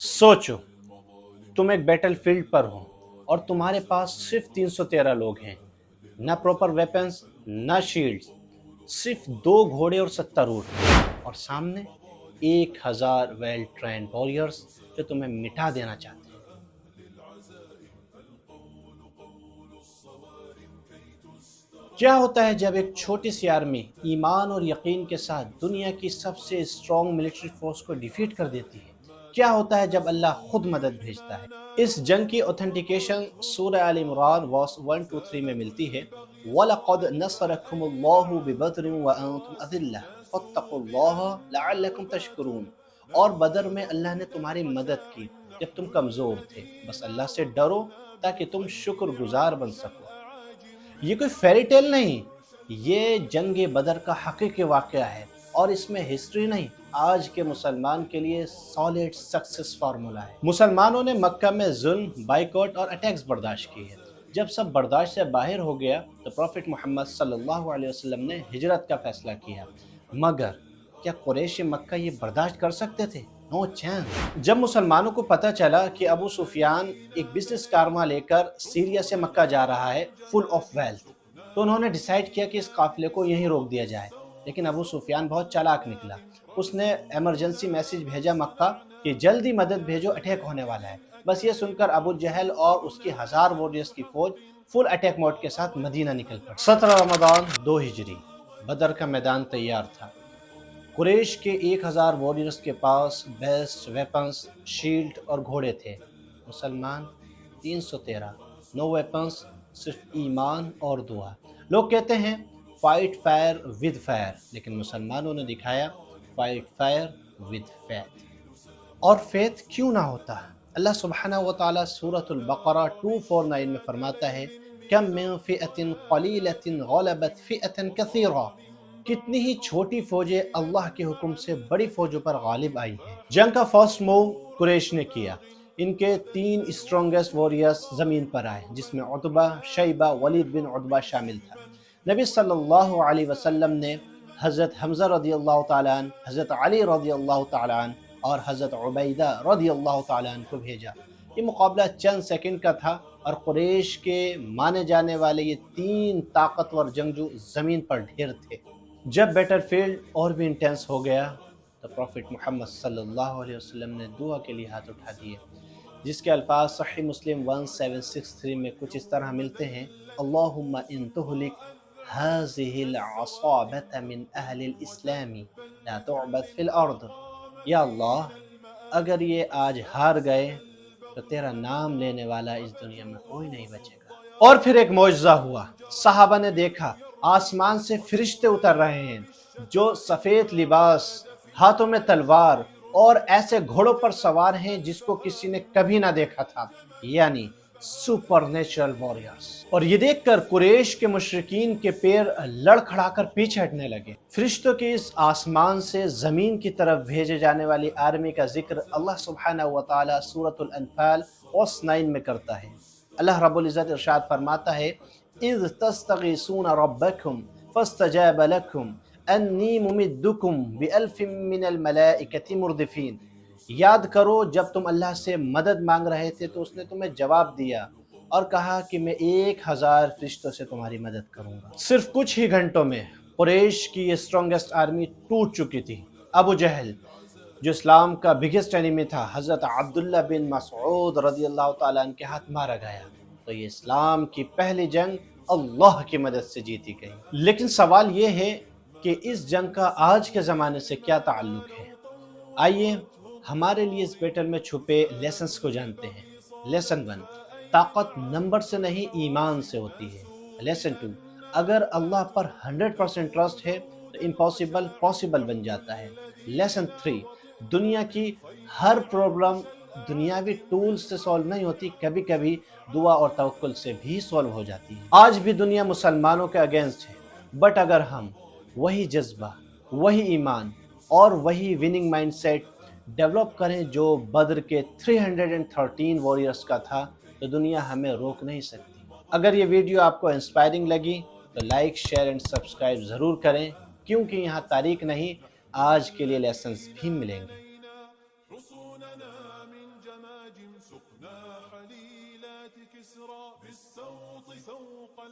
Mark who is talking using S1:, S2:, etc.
S1: सोचो, तुम एक बैटल फील्ड पर हो और तुम्हारे पास सिर्फ 313 लोग हैं। ना प्रॉपर वेपन्स, ना शील्ड्स, सिर्फ 2 घोड़े और 70 ऊँट और सामने 1000 वेल ट्रेंड वॉरियर्स जो तुम्हें मिटा देना चाहते हैं। क्या होता है जब एक छोटी सी आर्मी ईमान और यकीन के साथ दुनिया की सबसे स्ट्रॉन्ग मिलिट्री फोर्स को डिफीट कर देती है? क्या होता है जब अल्लाह खुद मदद भेजता है? इस जंग की ऑथेंटिकेशन सूरह आल इमरान वर्स 1-3 में मिलती है। वलक़द नसरकुमुल्लाहु बिबद्रिन व अंतुम अज़िल्ला फत्तकुल्लाह लअल्लकुम तशकुरून। और बदर में अल्लाह ने तुम्हारी मदद की जब तुम कमज़ोर थे। बस अल्लाह से डरो ताकि तुम शुक्रगुजार बन सको। ये कोई फेरी टेल नहीं, ये जंग बदर का हकीकी वाक़या है और इसमें हिस्ट्री नहीं, आज के मुसलमान के लिए सॉलिड सक्सेस फार्मूला है। मुसलमानों ने मक्का में जुल्म, बाइकॉट और अटैक्स बर्दाश्त किए हैं। जब सब बर्दाश्त से बाहर हो गया तो प्रॉफिट मोहम्मद सल्लल्लाहु अलैहि वसल्लम ने हिजरत का फैसला किया। मगर क्या कुरैश मक्का ये बर्दाश्त कर सकते थे? No chance. जब मुसलमानों को पता चला कि अबू सुफियान एक बिजनेस कारवां लेकर सीरिया से मक्का जा रहा है फुल ऑफ वेल्थ, तो उन्होंने डिसाइड किया कि इस काफिले को यहीं रोक दिया जाए। लेकिन अबू सुफियान बहुत चालाक निकला। उसने इमरजेंसी मैसेज भेजा मक्का कि जल्दी मदद भेजो, अटैक होने वाला है। बस ये सुनकर अबू जहल और उसकी 1000 वॉरियर्स की फौज फुल अटैक मोड के साथ मदीना निकल पड़ी। 17 रमज़ान 2 हिजरी, बदर का मैदान तैयार था। कुरैश के 1000 वॉरियर्स के पास बेस्ट वेपन्स, शील्ड और घोड़े थे। मुसलमान 313, नो वेपन्स, सिर्फ ईमान और दुआ। लोग कहते हैं फाइट फायर विद फायर, लेकिन मुसलमानों ने दिखाया फाइट फायर विद फेथ। और फेथ क्यों ना होता? अल्लाह सुब्हानहू व तआला सूरतुल बकरा 249 में फरमाता है, कम मिन फ़िअतिन क़लीलतिन ग़लबत फ़िअतन कसीरा। कितनी ही छोटी फौजें अल्लाह के हुक्म से बड़ी फौजों पर गालिब आई हैं। जंग का फर्स्ट मूव कुरैश ने किया। इनके 3 स्ट्रॉन्गेस्ट वॉरियर्स जमीन पर आए, जिसमें उतबा, शैबा, वलीद बिन उतबा शामिल था। नबी सल्लल्लाहु अलैहि वसल्लम ने हज़रत हमज़ा रज़ियल्लाहु ताला अन्हु, हज़रत अली रज़ियल्लाहु ताला अन्हु और हज़रत उबैदा रज़ियल्लाहु ताला अन्हु को भेजा। ये मुकाबला चंद सेकंड का था और कुरैश के माने जाने वाले ये 3 ताकतवर जंगजू जमीन पर ढेर थे। जब बैटलफील्ड और भी इंटेंस हो गया तो प्रॉफिट मोहम्मद सल्लल्लाहु अलैहि वसल्लम ने दुआ के लिए हाथ उठा दिए, जिसके अल्फाज सही मुस्लिम 1763 में कुछ इस तरह मिलते हैं, अल्लाहुम्मा इन तुहलिक हाज़िहिल असाबत मिन अहलिल इस्लामी ला तुअबद फिल अर्द। या अल्लाह, अगर ये आज हार गए तो तेरा नाम लेने वाला इस दुनिया में कोई नहीं बचेगा। और फिर एक मौजज़ा हुआ। सहाबा ने देखा आसमान से फरिश्ते उतर रहे हैं जो सफ़ेद लिबास, हाथों में तलवार और ऐसे घोड़ों पर सवार हैं जिसको किसी ने कभी ना देखा था, यानी सुपरनेचुरल वॉरियर्स। और ये देखकर कुरैश के मुशरिकीन के पैर लड़खड़ाकर पीछे हटने लगे। फरिश्तों के इस आसमान से ज़मीन की तरफ भेजे जाने वाली आर्मी का जिक्र अल्लाह सुब्हानहू व तआला सूरतुल अनफाल वर्स 9 में करता है। अल्लाह रब्बुल इज़्ज़त इरशाद फरमाता है, इज़ तस्तगीसून रब्बकुम फस्तजाब लकुम अन्नी मुमिद्दुकुम बिअल्फिम मिनल मलाइकति मुर्दिफीन। याद करो जब तुम अल्लाह से मदद मांग रहे थे तो उसने तुम्हें जवाब दिया और कहा कि मैं 1000 फरिश्तों से तुम्हारी मदद करूंगा। सिर्फ कुछ ही घंटों में कुरैश की ये स्ट्रॉन्गेस्ट आर्मी टूट चुकी थी। अबू जहल, जो इस्लाम का बिगेस्ट एनिमी था, हज़रत अब्दुल्ला बिन मसऊद रज़ियल्लाहु ताला अन्हु के हाथ मारा गया। तो ये इस्लाम की पहली जंग अल्लाह की मदद से जीती गई। लेकिन सवाल ये है कि इस जंग का आज के ज़माने से क्या ताल्लुक है? आइए हमारे लिए इस बैटल में छुपे लेसन्स को जानते हैं। लेसन 1, ताकत नंबर से नहीं ईमान से होती है। लेसन 2, अगर अल्लाह पर 100% ट्रस्ट है तो इम्पॉसिबल पॉसिबल बन जाता है। लेसन 3, दुनिया की हर प्रॉब्लम दुनियावी टूल्स से सॉल्व नहीं होती, कभी कभी दुआ और तवक्कुल से भी सॉल्व हो जाती है। आज भी दुनिया मुसलमानों के अगेंस्ट है, बट अगर हम वही जज्बा, वही ईमान और वही विनिंग माइंडसेट डेवलप करें जो बद्र के 313 वॉरियर्स का था, तो दुनिया हमें रोक नहीं सकती। अगर ये वीडियो आपको इंस्पायरिंग लगी तो लाइक, शेयर एंड सब्सक्राइब ज़रूर करें, क्योंकि यहाँ तारीख नहीं, आज के लिए लेसन्स भी मिलेंगे।
S2: ذقنا حليلات كسرى بالسوط فوق